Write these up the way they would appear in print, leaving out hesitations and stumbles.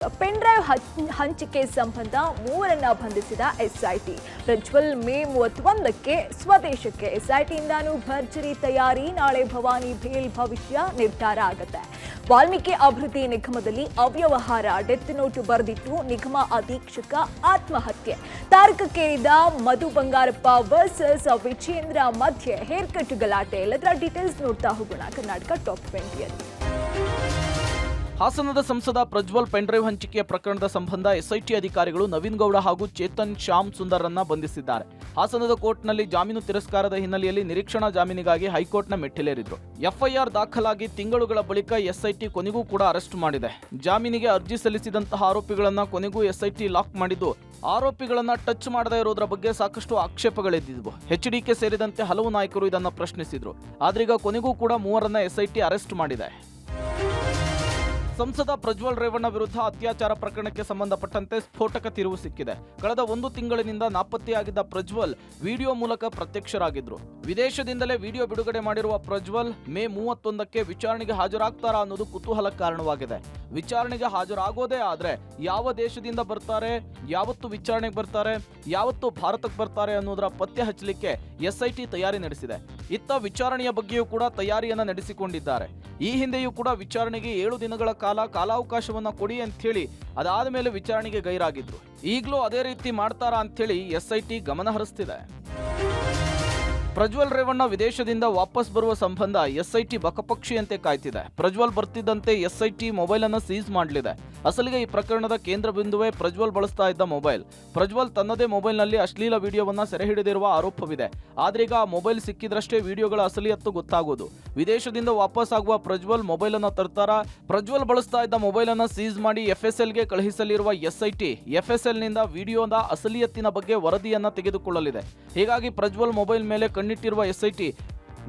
Pen drive ಹಂಚಿಕೆ ಸಂಬಂಧ ಮೂವರನ್ನ ಬಂಧಿಸಿದ ಎಸ್ಐಟಿ. ಪ್ರಜ್ವಲ್ ಮೇ 31ಕ್ಕೆ ಸ್ವದೇಶಕ್ಕೆ. ಎಸ್ಐಟಿಯಿಂದಾನು ಭರ್ಜರಿ ತಯಾರಿ. ನಾಳೆ ಭವಾನಿ ಭೇಲ್ ಭವಿಷ್ಯ ನಿರ್ಧಾರ ಆಗುತ್ತೆ. ವಾಲ್ಮೀಕಿ ಅಭಿವೃದ್ಧಿ ನಿಗಮದಲ್ಲಿ ಅವ್ಯವಹಾರ. ಡೆತ್ ನೋಟ್ ಬರೆದಿಟ್ಟು ನಿಗಮ ಅಧೀಕ್ಷಕ ಆತ್ಮಹತ್ಯೆ. ತಾರಕಕ್ಕೇರಿದ ಮಧು ಬಂಗಾರಪ್ಪ ವರ್ಸಸ್ ವಿಜೇಂದ್ರ ಮಧ್ಯೆ ಹೇರ್ ಕಟ್ ಗಲಾಟೆ. ಎಲ್ಲದರ ಡೀಟೇಲ್ಸ್ ನೋಡ್ತಾ ಹೋಗೋಣ ಕರ್ನಾಟಕ ಟಾಪ್ 20ಯಲ್ಲಿ. ಹಾಸನದ ಸಂಸದ ಪ್ರಜ್ವಲ್ ಪೆನ್ಡ್ರೈವ್ ಹಂಚಿಕೆಯ ಪ್ರಕರಣದ ಸಂಬಂಧ ಎಸ್ಐಟಿ ಅಧಿಕಾರಿಗಳು ನವೀನ್ ಗೌಡ ಹಾಗೂ ಚೇತನ್ ಶ್ಯಾಮ್ ಸುಂದರ್ರನ್ನ ಬಂಧಿಸಿದ್ದಾರೆ. ಹಾಸನದ ಕೋರ್ಟ್ನಲ್ಲಿ ಜಾಮೀನು ತಿರಸ್ಕಾರದ ಹಿನ್ನೆಲೆಯಲ್ಲಿ ನಿರೀಕ್ಷಣಾ ಜಾಮೀನಿಗಾಗಿ ಹೈಕೋರ್ಟ್ನ ಮೆಟ್ಟಿಲೇರಿದ್ರು. ಎಫ್ಐಆರ್ ದಾಖಲಾಗಿ ತಿಂಗಳುಗಳ ಬಳಿಕ ಎಸ್ಐಟಿ ಕೊನೆಗೂ ಕೂಡ ಅರೆಸ್ಟ್ ಮಾಡಿದೆ. ಜಾಮೀನಿಗೆ ಅರ್ಜಿ ಸಲ್ಲಿಸಿದಂತಹ ಆರೋಪಿಗಳನ್ನ ಕೊನೆಗೂ ಎಸ್ಐಟಿ ಲಾಕ್ ಮಾಡಿದ್ದು, ಆರೋಪಿಗಳನ್ನ ಟಚ್ ಮಾಡದೇ ಇರೋದ್ರ ಬಗ್ಗೆ ಸಾಕಷ್ಟು ಆಕ್ಷೇಪಗಳಿದ್ದಿದ್ವು. ಎಚ್ಡಿಕೆ ಸೇರಿದಂತೆ ಹಲವು ನಾಯಕರು ಇದನ್ನ ಪ್ರಶ್ನಿಸಿದ್ರು. ಆದ್ರೀಗ ಕೊನೆಗೂ ಕೂಡ ಮೂವರನ್ನ ಎಸ್ಐಟಿ ಅರೆಸ್ಟ್ ಮಾಡಿದೆ. ಸಂಸದ ಪ್ರಜ್ವಲ್ ರೇವಣ್ಣ ವಿರುದ್ಧ ಅತ್ಯಾಚಾರ ಪ್ರಕರಣಕ್ಕೆ ಸಂಬಂಧಪಟ್ಟಂತೆ ಸ್ಫೋಟಕ ತಿರುವು ಸಿಕ್ಕಿದೆ. ಕಳೆದ 1 ತಿಂಗಳಿನಿಂದ ನಾಪತ್ತೆಯಾಗಿದ್ದ ಪ್ರಜ್ವಲ್ ವಿಡಿಯೋ ಮೂಲಕ ಪ್ರತ್ಯಕ್ಷರಾಗಿದ್ರು. ವಿದೇಶದಿಂದಲೇ ವಿಡಿಯೋ ಬಿಡುಗಡೆ ಮಾಡಿರುವ ಪ್ರಜ್ವಲ್ ಮೇ 31ಕ್ಕೆ ವಿಚಾರಣೆಗೆ ಹಾಜರಾಗ್ತಾರಾ ಅನ್ನೋದು ಕುತೂಹಲ ಕಾರಣವಾಗಿದೆ. ವಿಚಾರಣೆಗೆ ಹಾಜರಾಗೋದೇ ಆದ್ರೆ ಯಾವ ದೇಶದಿಂದ ಬರ್ತಾರೆ, ಯಾವತ್ತು ವಿಚಾರಣೆಗೆ ಬರ್ತಾರೆ, ಯಾವತ್ತು ಭಾರತಕ್ಕೆ ಬರ್ತಾರೆ ಅನ್ನೋದರ ಪತ್ತೆ ಹಚ್ಚಲಿಕ್ಕೆ ಎಸ್ಐಟಿ ತಯಾರಿ ನಡೆಸಿದೆ. ಇತ್ತ ವಿಚಾರಣೆಯ ಬಗ್ಗೆಯೂ ಕೂಡ ತಯಾರಿಯನ್ನ ನಡೆಸಿಕೊಂಡಿದ್ದಾರೆ. ಈ ಹಿಂದೆಯೂ ಕೂಡ ವಿಚಾರಣೆಗೆ 7 ದಿನಗಳ ಕಾಲಾವಕಾಶವನ್ನ ಕೊಡಿ ಅಂತ ಹೇಳಿ ಅದಾದ ಮೇಲೆ ವಿಚಾರಣೆಗೆ ಗೈರಾಗಿದ್ರು. ಈಗಲೂ ಅದೇ ರೀತಿ ಮಾಡ್ತಾರಾ ಅಂತ ಹೇಳಿ ಎಸ್ಐಟಿ ಗಮನ ಹರಿಸ್ತಿದೆ. ಪ್ರಜ್ವಲ್ ರೇವಣ್ಣ ವಿದೇಶದಿಂದ ವಾಪಸ್ ಬರುವ ಸಂಬಂಧ ಎಸ್ಐಟಿ ಬಕಪಕ್ಷಿಯಂತೆ ಕಾಯ್ತಿದೆ. ಪ್ರಜ್ವಲ್ ಬರ್ತಿದ್ದಂತೆ ಎಸ್ಐಟಿ ಮೊಬೈಲ್ ಅನ್ನು ಸೀಸ್ ಮಾಡಲಿದೆ. ಅಸಲಿಗೆ ಈ ಪ್ರಕರಣದ ಕೇಂದ್ರ ಬಿಂದುವೇ ಪ್ರಜ್ವಲ್ ಬಳಸ್ತಾ ಇದ್ದ ಮೊಬೈಲ್. ಪ್ರಜ್ವಲ್ ತನ್ನದೇ ಮೊಬೈಲ್ನಲ್ಲಿ ಅಶ್ಲೀಲ ವಿಡಿಯೋವನ್ನ ಸೆರೆ ಹಿಡಿದಿರುವ ಆರೋಪವಿದೆ. ಆದ್ರೀಗ ಆ ಮೊಬೈಲ್ ಸಿಕ್ಕಿದ್ರಷ್ಟೇ ವಿಡಿಯೋಗಳ ಅಸಲಿಯತ್ತು ಗೊತ್ತಾಗೋದು. ವಿದೇಶದಿಂದ ವಾಪಸ್ ಆಗುವ ಪ್ರಜ್ವಲ್ ಮೊಬೈಲ್ ಅನ್ನ ತರ್ತಾರ. ಪ್ರಜ್ವಲ್ ಬಳಸ್ತಾ ಇದ್ದ ಮೊಬೈಲ್ ಅನ್ನ ಸೀಸ್ ಮಾಡಿ ಎಫ್ಎಸ್ಎಲ್ಗೆ ಕಳುಹಿಸಲಿರುವ ಎಸ್ಐಟಿ ಎಫ್ಎಸ್ಎಲ್ ನಿಂದ ವಿಡಿಯೋದ ಅಸಲಿಯತ್ತಿನ ಬಗ್ಗೆ ವರದಿಯನ್ನ ತೆಗೆದುಕೊಳ್ಳಲಿದೆ. ಹೀಗಾಗಿ ಪ್ರಜ್ವಲ್ ಮೊಬೈಲ್ ಮೇಲೆ ಕಣ್ಣಿಟ್ಟಿರುವ ಎಸ್ಐಟಿ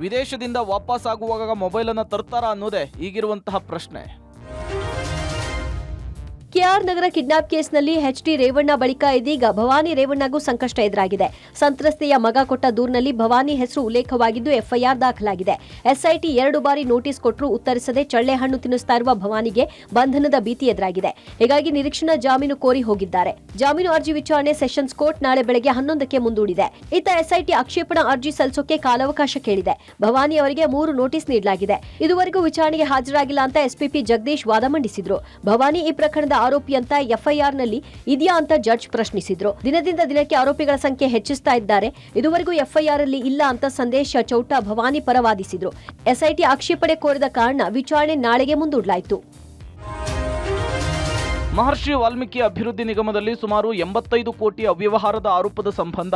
ವಿದೇಶದಿಂದ ವಾಪಸ್ ಆಗುವಾಗ ಮೊಬೈಲ್ ಅನ್ನ ತರ್ತಾರಾ ಅನ್ನೋದೇ ಈಗಿರುವಂತಹ ಪ್ರಶ್ನೆ. ಕೆಆರ್ ನಗರ ಕಿಡ್ನಾಪ್ ಕೇಸ್ನಲ್ಲಿ ಎಚ್ಡಿ ರೇವಣ್ಣ ಬಳಿಕ ಇದೀಗ ಭವಾನಿ ರೇವಣ್ಣಗೂ ಸಂಕಷ್ಟ ಎದುರಾಗಿದೆ. ಸಂತ್ರಸ್ತೆಯ ಮಗ ಕೊಟ್ಟ ದೂರಿನಲ್ಲಿ ಭವಾನಿ ಹೆಸರು ಉಲ್ಲೇಖವಾಗಿದ್ದು ಎಫ್ಐಆರ್ ದಾಖಲಾಗಿದೆ. ಎಸ್ಐಟಿ 2 ಬಾರಿ ನೋಟಿಸ್ ಕೊಟ್ಟರೂ ಉತ್ತರಿಸದೆ ಚಳ್ಳೆ ಹಣ್ಣು ತಿನ್ನಿಸ್ತಾ ಇರುವ ಭವಾನಿಗೆ ಬಂಧನದ ಭೀತಿ ಎದುರಾಗಿದೆ. ಹೀಗಾಗಿ ನಿರೀಕ್ಷಣಾ ಜಾಮೀನು ಕೋರಿ ಹೋಗಿದ್ದಾರೆ. ಜಾಮೀನು ಅರ್ಜಿ ವಿಚಾರಣೆ ಸೆಷನ್ಸ್ ಕೋರ್ಟ್ ನಾಳೆ ಬೆಳಗ್ಗೆ 11ಕ್ಕೆ ಮುಂದೂಡಿದೆ. ಇತ್ತ ಎಸ್ಐಟಿ ಆಕ್ಷೇಪಣಾ ಅರ್ಜಿ ಸಲ್ಲಿಸೋಕೆ ಕಾಲಾವಕಾಶ ಕೇಳಿದೆ. ಭವಾನಿ ಅವರಿಗೆ 3 ನೋಟಿಸ್ ನೀಡಲಾಗಿದೆ. ಇದುವರೆಗೂ ವಿಚಾರಣೆಗೆ ಹಾಜರಾಗಿಲ್ಲ ಅಂತ ಎಸ್ಪಿಪಿ ಜಗದೀಶ್ ವಾದ ಮಂಡಿಸಿದ್ರು. ಭವಾನಿ ಈ ಪ್ರಕರಣದ ಆರೋಪಿ ಅಂತ ಎಫ್ಐಆರ್ನಲ್ಲಿ ಇದೆಯಾ ಅಂತ ಜಡ್ಜ್ ಪ್ರಶ್ನಿಸಿದ್ರು. ದಿನದಿಂದ ದಿನಕ್ಕೆ ಆರೋಪಿಗಳ ಸಂಖ್ಯೆ ಹೆಚ್ಚಿಸ್ತಾ ಇದ್ದಾರೆ. ಇದುವರೆಗೂ ಎಫ್ಐಆರ್ ಅಲ್ಲಿ ಇಲ್ಲ ಅಂತ ಸಂದೇಶ ಚೌಟ ಭವಾನಿ ಪರ ವಾದಿಸಿದ್ರು. ಎಸ್ಐಟಿ ಆಕ್ಷೇಪಣೆ ಕೋರಿದ ಕಾರಣ ವಿಚಾರಣೆ ನಾಳೆಗೆ ಮುಂದೂಡಲಾಯಿತು. ಮಹರ್ಷಿ ವಾಲ್ಮೀಕಿ ಅಭಿವೃದ್ಧಿ ನಿಗಮದಲ್ಲಿ ಸುಮಾರು 85 ಕೋಟಿ ಅವ್ಯವಹಾರದ ಆರೋಪದ ಸಂಬಂಧ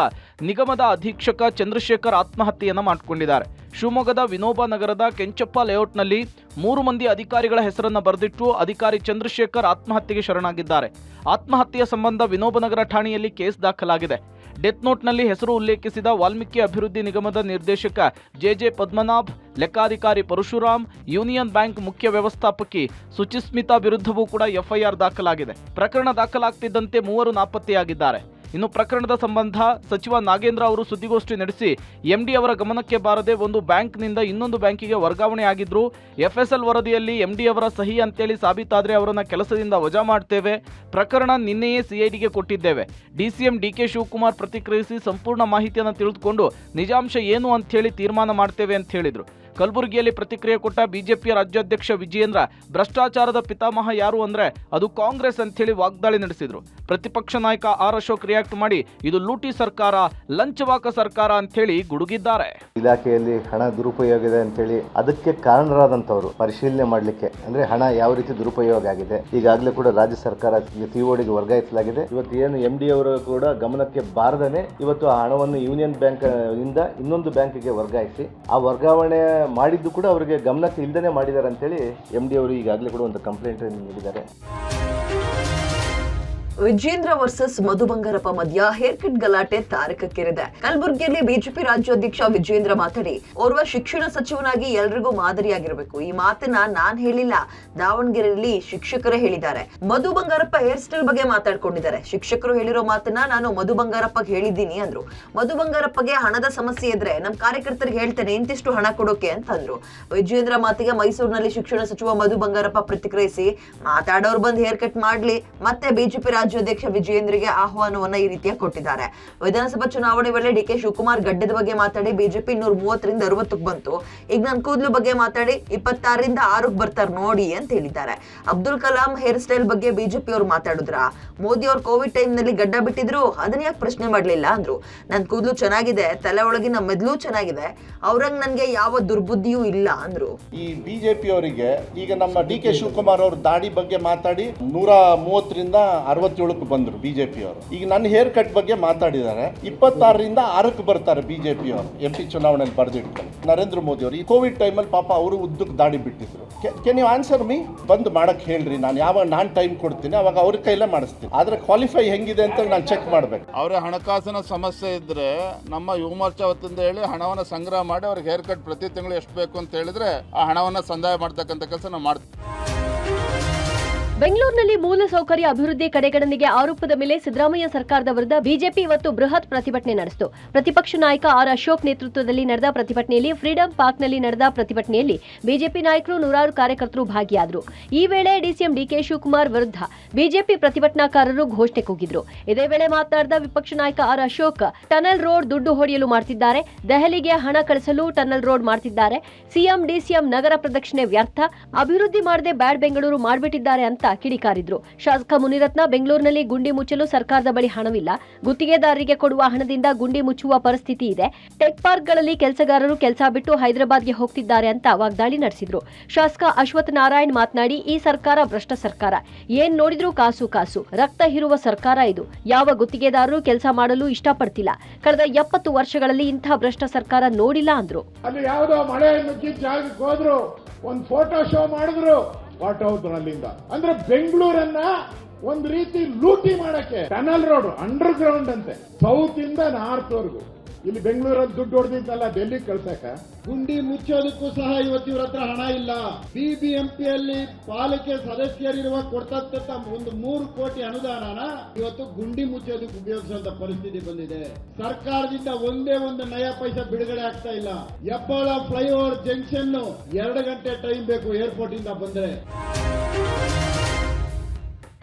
ನಿಗಮದ ಅಧೀಕ್ಷಕ ಚಂದ್ರಶೇಖರ್ ಆತ್ಮಹತ್ಯೆಯನ್ನ ಮಾಡಿಕೊಂಡಿದ್ದಾರೆ. ಶಿವಮೊಗ್ಗದ ವಿನೋಬ ನಗರದ ಕೆಂಚಪ್ಪ ಲೇಔಟ್ನಲ್ಲಿ 3 ಮಂದಿ ಅಧಿಕಾರಿಗಳ ಹೆಸರನ್ನು ಬರೆದಿಟ್ಟು ಅಧಿಕಾರಿ ಚಂದ್ರಶೇಖರ್ ಆತ್ಮಹತ್ಯೆಗೆ ಶರಣಾಗಿದ್ದಾರೆ. ಆತ್ಮಹತ್ಯೆಯ ಸಂಬಂಧ ವಿನೋಬನಗರ ಠಾಣೆಯಲ್ಲಿ ಕೇಸ್ ದಾಖಲಾಗಿದೆ. ಡೆತ್ ನೋಟ್ನಲ್ಲಿ ಹೆಸರು ಉಲ್ಲೇಖಿಸಿದ ವಾಲ್ಮೀಕಿ ಅಭಿವೃದ್ಧಿ ನಿಗಮದ ನಿರ್ದೇಶಕ ಜೆ ಪದ್ಮನಾಭ್, ಲೆಕ್ಕಾಧಿಕಾರಿ ಪರಶುರಾಮ್, ಯೂನಿಯನ್ ಬ್ಯಾಂಕ್ ಮುಖ್ಯ ವ್ಯವಸ್ಥಾಪಕಿ ಸುಚಿಸ್ಮಿತಾ ವಿರುದ್ಧವೂ ಕೂಡ ಎಫ್ಐಆರ್ ದಾಖಲಾಗಿದೆ. ಪ್ರಕರಣ ದಾಖಲಾಗ್ತಿದ್ದಂತೆ 3 ನಾಪತ್ತೆಯಾಗಿದ್ದಾರೆ. ಇನ್ನು ಪ್ರಕರಣದ ಸಂಬಂಧ ಸಚಿವ ನಾಗೇಂದ್ರ ಅವರು ಸುದ್ದಿಗೋಷ್ಠಿ ನಡೆಸಿ ಎಂಡಿ ಅವರ ಗಮನಕ್ಕೆ ಬಾರದೆ ಒಂದು ಬ್ಯಾಂಕ್ನಿಂದ ಇನ್ನೊಂದು ಬ್ಯಾಂಕಿಗೆ ವರ್ಗಾವಣೆ ಆಗಿದ್ರು. ಎಫ್ಎಸ್ಎಲ್ ವರದಿಯಲ್ಲಿ ಎಂಡಿ ಅವರ ಸಹಿ ಅಂತೇಳಿ ಸಾಬೀತಾದ್ರೆ ಅವರನ್ನ ಕೆಲಸದಿಂದ ವಜಾ ಮಾಡ್ತೇವೆ. ಪ್ರಕರಣ ನಿನ್ನೆಯೇ ಸಿಐಡಿಗೆ ಕೊಟ್ಟಿದ್ದೇವೆ. ಡಿಸಿಎಂ ಡಿಕೆ ಶಿವಕುಮಾರ್ ಪ್ರತಿಕ್ರಿಯಿಸಿ ಸಂಪೂರ್ಣ ಮಾಹಿತಿಯನ್ನು ತಿಳಿದುಕೊಂಡು ನಿಜಾಂಶ ಏನು ಅಂತ ಹೇಳಿ ತೀರ್ಮಾನ ಮಾಡ್ತೇವೆ ಅಂತ ಹೇಳಿದ್ರು. ಕಲಬುರಗಿಯಲ್ಲಿ ಪ್ರತಿಕ್ರಿಯೆ ಕೊಟ್ಟ ಬಿಜೆಪಿಯ ರಾಜ್ಯಾಧ್ಯಕ್ಷ ವಿಜಯೇಂದ್ರ ಭ್ರಷ್ಟಾಚಾರದ ಪಿತಾಮಹ ಯಾರು ಅಂದ್ರೆ ಅದು ಕಾಂಗ್ರೆಸ್ ಅಂತ ಹೇಳಿ ವಾಗ್ದಾಳಿ ನಡೆಸಿದ್ರು. ಪ್ರತಿಪಕ್ಷ ನಾಯಕ ಆರ್ ಅಶೋಕ್ ರಿಯಾಕ್ಟ್ ಮಾಡಿ ಇದು ಲೂಟಿ ಸರ್ಕಾರ, ಲಂಚವಾಕ ಸರ್ಕಾರ ಅಂತ ಹೇಳಿ ಗುಡುಗಿದ್ದಾರೆ. ಇಲಾಖೆಯಲ್ಲಿ ಹಣ ದುರುಪಯೋಗ ಇದೆ ಅಂತ ಹೇಳಿ ಅದಕ್ಕೆ ಕಾರಣರಾದಂತವರು ಪರಿಶೀಲನೆ ಮಾಡಲಿಕ್ಕೆ ಅಂದ್ರೆ ಹಣ ಯಾವ ರೀತಿ ದುರುಪಯೋಗ ಆಗಿದೆ ಈಗಾಗಲೇ ಕೂಡ ರಾಜ್ಯ ಸರ್ಕಾರ ಸಿಒಡಿಗೆ ವರ್ಗಾಯಿಸಲಾಗಿದೆ. ಇವತ್ತು ಏನು ಎಂಡಿ ಅವರು ಕೂಡ ಗಮನಕ್ಕೆ ಬಾರದೇನೆ ಇವತ್ತು ಆ ಹಣವನ್ನು ಯೂನಿಯನ್ ಬ್ಯಾಂಕ್ ಇಂದ ಇನ್ನೊಂದು ಬ್ಯಾಂಕಿಗೆ ವರ್ಗಾಯಿಸಿ ಆ ವರ್ಗಾವಣೆ ಮಾಡಿದ್ದು ಕೂಡ ಅವರಿಗೆ ಗಮನಕ್ಕೆ ಇಲ್ಲದೇ ಮಾಡಿದ್ದಾರೆ ಅಂತೇಳಿ ಎಂಡಿ ಅವರು ಈಗಾಗಲೇ ಕೂಡ ಒಂದು ಕಂಪ್ಲೇಂಟ್ ನೀಡಿದ್ದಾರೆ. ವಿಜೇಂದ್ರ ವರ್ಸಸ್ ಮಧು ಬಂಗಾರಪ್ಪ ಮಧ್ಯ ಹೇರ್ ಕಟ್ ಗಲಾಟೆ ತಾರಕಕ್ಕೇರಿದೆ. ಕಲಬುರಗಿಯಲ್ಲಿ ಬಿಜೆಪಿ ರಾಜ್ಯಾಧ್ಯಕ್ಷ ವಿಜೇಂದ್ರ ಮಾತನಾಡಿ, ಓರ್ವ ಶಿಕ್ಷಣ ಸಚಿವನಾಗಿ ಎಲ್ರಿಗೂ ಮಾದರಿಯಾಗಿರಬೇಕು. ಈ ಮಾತನ್ನ ನಾನ್ ಹೇಳಿಲ್ಲ, ದಾವಣಗೆರೆಯಲ್ಲಿ ಶಿಕ್ಷಕರೇ ಹೇಳಿದ್ದಾರೆ. ಮಧು ಬಂಗಾರಪ್ಪ ಹೇರ್ ಸ್ಟೈಲ್ ಬಗ್ಗೆ ಮಾತಾಡ್ಕೊಂಡಿದ್ದಾರೆ. ಶಿಕ್ಷಕರು ಹೇಳಿರೋ ಮಾತನ್ನ ನಾನು ಮಧು ಬಂಗಾರಪ್ಪಗೆ ಹೇಳಿದ್ದೀನಿ ಅಂದ್ರು. ಮಧು ಬಂಗಾರಪ್ಪಗೆ ಹಣದ ಸಮಸ್ಯೆ ಇದ್ರೆ ನಮ್ ಕಾರ್ಯಕರ್ತರಿಗೆ ಹೇಳ್ತೇನೆ ಇಂತಿಷ್ಟು ಹಣ ಕೊಡೋಕೆ ಅಂತಂದ್ರು. ವಿಜೇಂದ್ರ ಮಾತಿಗೆ ಮೈಸೂರಿನಲ್ಲಿ ಶಿಕ್ಷಣ ಸಚಿವ ಮಧು ಬಂಗಾರಪ್ಪ ಪ್ರತಿಕ್ರಿಯಿಸಿ, ಮಾತಾಡೋರು ಬಂದ್ ಹೇರ್ ಕಟ್ ಮಾಡ್ಲಿ, ಮತ್ತೆ ಬಿಜೆಪಿ ರಾಜ್ಯಾಧ್ಯಕ್ಷ ವಿಜಯೇಂದ್ರಿಗೆ ಆಹ್ವಾನವನ್ನ ಈ ರೀತಿಯ ಕೊಟ್ಟಿದ್ದಾರೆ. ವಿಧಾನಸಭಾ ಚುನಾವಣೆ ವೇಳೆ ಡಿಕೆ ಶಿವಕುಮಾರ್ ಗಡ್ಡದ ಬಗ್ಗೆ ಮಾತಾಡಿ ಬಿಜೆಪಿ 130ರಿಂದ 60ಕ್ಕೆ ಬಂತು. ಈಗ ನನ್ ಕೂದಲು ಬಗ್ಗೆ ಮಾತಾಡಿ 26ರಿಂದ 6ಕ್ಕೆ ಬರ್ತಾರ ನೋಡಿ ಅಂತ ಹೇಳಿದ್ದಾರೆ. ಅಬ್ದುಲ್ ಕಲಾಂ ಹೇರ್ ಸ್ಟೈಲ್ ಬಗ್ಗೆ ಬಿಜೆಪಿ ಅವ್ರು ಮಾತಾಡಿದ್ರ? ಮೋದಿ ಅವ್ರು ಕೋವಿಡ್ ಟೈಮ್ ನಲ್ಲಿ ಗಡ್ಡ ಬಿಟ್ಟಿದ್ರು, ಅದನ್ನ ಯಾಕೆ ಪ್ರಶ್ನೆ ಮಾಡ್ಲಿಲ್ಲ ಅಂದ್ರು. ನನ್ ಕೂದಲು ಚೆನ್ನಾಗಿದೆ, ತಲೆ ಒಳಗಿನ ಮೆದ್ಲು ಚೆನ್ನಾಗಿದೆ, ಅವ್ರಂಗ್ ನನ್ಗೆ ಯಾವ ದುರ್ಬುದ್ಧಿಯೂ ಇಲ್ಲ ಅಂದ್ರು. ಈ ಬಿಜೆಪಿ ಅವರಿಗೆ ಈಗ ನಮ್ಮ ಡಿಕೆ ಶಿವಕುಮಾರ್ ಅವರು ದಾಡಿ ಬಗ್ಗೆ ಮಾತಾಡಿ 130ರಿಂದ 67ಕ್ಕೆ ಬಂದ್ರು ಬಿಜೆಪಿ ಅವರು. ಈಗ ನನ್ನ ಹೇರ್ ಕಟ್ ಬಗ್ಗೆ ಮಾತಾಡಿದ್ದಾರೆ, 26ರಿಂದ 6ಕ್ಕೆ ಬರ್ತಾರೆ ಬಿಜೆಪಿ ಅವರು. MP ಚುನಾವಣೆಯಲ್ಲಿ ಬರೆದಿಟ್ಕೊಂಡು ನರೇಂದ್ರ ಮೋದಿ ಅವರು ಈ ಕೋವಿಡ್ ಟೈಮಲ್ಲಿ ಪಾಪ ಅವರು ಉದ್ದಕ್ಕೆ ದಾಡಿ ಬಿಟ್ಟಿದ್ರು. Can you answer me? ಬಂದು ಮಾಡಕ್ ಹೇಳ್ರಿ, ನಾನು ಟೈಮ್ ಕೊಡ್ತೀನಿ, ಅವಾಗ ಅವ್ರ ಕೈಲೇ ಮಾಡಿಸ್ತೀನಿ. ಆದ್ರೆ ಕ್ವಾಲಿಫೈ ಹೆಂಗಿದೆ ಅಂತ ನಾನು ಚೆಕ್ ಮಾಡ್ಬೇಕು. ಅವರ ಹಣಕಾಸಿನ ಸಮಸ್ಯೆ ಇದ್ರೆ ನಮ್ಮ ಯುವ ಮೋರ್ಚಾ ವತಿಯಿಂದ ಹೇಳಿ ಹಣವನ್ನು ಸಂಗ್ರಹ ಮಾಡಿ ಅವ್ರಿಗೆ ಹೇರ್ ಕಟ್ ಪ್ರತಿ ತಿಂಗಳು ಎಷ್ಟು ಬೇಕು ಅಂತ ಹೇಳಿದ್ರೆ ಆ ಹಣವನ್ನು ಸಂದಾಯ ಮಾಡ್ತಕ್ಕಂಥ ಕೆಲಸ ನಾವು ಮಾಡ್ತೀವಿ. ಬೆಂಗಳೂರಿನಲ್ಲಿ ಮೂಲಸೌಕರ್ಯ ಅಭಿವೃದ್ಧಿ ಕಡೆಗಣನೆಗೆ ಆರೋಪದ ಮೇಲೆ ಸಿದ್ದರಾಮಯ್ಯ ಸರ್ಕಾರದ ವಿರುದ್ಧ ಬಿಜೆಪಿ ಇವತ್ತು ಬೃಹತ್ ಪ್ರತಿಭಟನೆ ನಡೆಸಿತು. ಪ್ರತಿಪಕ್ಷ ನಾಯಕ ಆರ್ ಅಶೋಕ್ ನೇತೃತ್ವದಲ್ಲಿ ನಡೆದ ಪ್ರತಿಭಟನೆಯಲ್ಲಿ ಫ್ರೀಡಂ ಪಾರ್ಕ್ನಲ್ಲಿ ನಡೆದ ಪ್ರತಿಭಟನೆಯಲ್ಲಿ ಬಿಜೆಪಿ ನಾಯಕರು ನೂರಾರು ಕಾರ್ಯಕರ್ತರು ಭಾಗಿಯಾದರು. ಈ ವೇಳೆ ಡಿಸಿಎಂ ಡಿಕೆ ಶಿವಕುಮಾರ್ ವಿರುದ್ಧ ಬಿಜೆಪಿ ಪ್ರತಿಭಟನಾಕಾರರು ಘೋಷಣೆ ಕೂಗಿದ್ರು. ಇದೇ ವೇಳೆ ಮಾತನಾಡಿದ ವಿಪಕ್ಷ ನಾಯಕ ಆರ್ ಅಶೋಕ್, ಟನಲ್ ರೋಡ್ ದುಡ್ಡು ಹೊಡೆಯಲು ಮಾಡ್ತಿದ್ದಾರೆ, ದೆಹಲಿಗೆ ಹಣ ಕಳಿಸಲು ಟನಲ್ ರೋಡ್ ಮಾಡ್ತಿದ್ದಾರೆ, ಸಿಎಂ ಡಿಸಿಎಂ ನಗರ ಪ್ರದಕ್ಷಿಣೆ ವ್ಯರ್ಥ, ಅಭಿವೃದ್ಧಿ ಮಾಡದೆ ಬ್ಯಾಡ್ ಬೆಂಗಳೂರು ಮಾಡಿಬಿಟ್ಟಿದ್ದಾರೆ ಅಂತ ಕಿಡಿಕಾರಿದ್ರು. ಶಾಸಕ ಮುನಿರತ್ನ, ಬೆಂಗಳೂರಿನಲ್ಲಿ ಗುಂಡಿ ಮುಚ್ಚಲು ಸರ್ಕಾರದ ಬಳಿ ಹಣವಿಲ್ಲ, ಗುತ್ತಿಗೆದಾರರಿಗೆ ಕೊಡುವ ಹಣದಿಂದ ಗುಂಡಿ ಮುಚ್ಚುವ ಪರಿಸ್ಥಿತಿ ಇದೆ, ಟೆಕ್ ಪಾರ್ಕ್ಗಳಲ್ಲಿ ಕೆಲಸಗಾರರು ಕೆಲಸ ಬಿಟ್ಟು ಹೈದರಾಬಾದ್ಗೆ ಹೋಗ್ತಿದ್ದಾರೆ ಅಂತ ವಾಗ್ದಾಳಿ ನಡೆಸಿದ್ರು. ಶಾಸಕ ಅಶ್ವಥ್ ನಾರಾಯಣ್ ಮಾತನಾಡಿ, ಈ ಸರ್ಕಾರ ಭ್ರಷ್ಟ ಸರ್ಕಾರ, ಏನ್ ನೋಡಿದ್ರೂ ಕಾಸು ಕಾಸು, ರಕ್ತ ಹೀರುವ ಸರ್ಕಾರ ಇದು. ಯಾವ ಗುತ್ತಿಗೆದಾರರು ಕೆಲಸ ಮಾಡಲು ಇಷ್ಟಪಡ್ತಿಲ್ಲ. ಕಳೆದ 70 ವರ್ಷಗಳಲ್ಲಿ ಇಂಥ ಭ್ರಷ್ಟ ಸರ್ಕಾರ ನೋಡಿಲ್ಲ ಅಂದ್ರು. ಅಲ್ಲಿ ಯಾವುದೋ ಮಳೆ ನುಗ್ಗಿದ ಜಾಗಕ್ಕೆ ಹೋದ್ರು, ಒಂದು ಫೋಟೋ ಶೋ ಮಾಡಿದ್ರು, ವಾಟ್ ಔಟ್ ಅಲ್ಲಿಂದ. ಅಂದ್ರೆ ಬೆಂಗಳೂರನ್ನ ಒಂದ್ ರೀತಿ ಲೂಟಿ ಮಾಡಕ್ಕೆ ಟನಲ್ ರೋಡ್ ಅಂಡರ್ ಗ್ರೌಂಡ್ ಅಂತೆ, ಸೌತ್ ಇಂದ ನಾರ್ತ್ ವರ್ಗು. ಇಲ್ಲಿ ಬೆಂಗಳೂರಲ್ಲಿ ದುಡ್ಡು ಹೊಡೆದಿದ್ದಲ್ಲ ಡೆಲ್ಲಿ ಕಳ್ಸಕ. ಗುಂಡಿ ಮುಚ್ಚೋದಕ್ಕೂ ಸಹ ಇವತ್ತು ಇವ್ರ ಹತ್ರ ಹಣ ಇಲ್ಲ. ಬಿಬಿಎಂಪಿಯಲ್ಲಿ ಪಾಲಿಕೆ ಸದಸ್ಯರಿರುವ ಕೊಡ್ತಕ್ಕಂಥ ಒಂದು 3 ಕೋಟಿ ಅನುದಾನನ ಇವತ್ತು ಗುಂಡಿ ಮುಚ್ಚೋದಕ್ಕೆ ಉಪಯೋಗಿಸುವಂತ ಪರಿಸ್ಥಿತಿ ಬಂದಿದೆ. ಸರ್ಕಾರದಿಂದ ಒಂದೇ ಒಂದು ನಯ ಪೈಸಾ ಬಿಡುಗಡೆ ಆಗ್ತಾ ಇಲ್ಲ. ಹೆಬ್ಬಾಳ ಫ್ಲೈಓವರ್ ಜಂಕ್ಷನ್ 2 ಗಂಟೆ ಟೈಮ್ ಬೇಕು ಏರ್ಪೋರ್ಟ್ ಇಂದ ಬಂದ್ರೆ.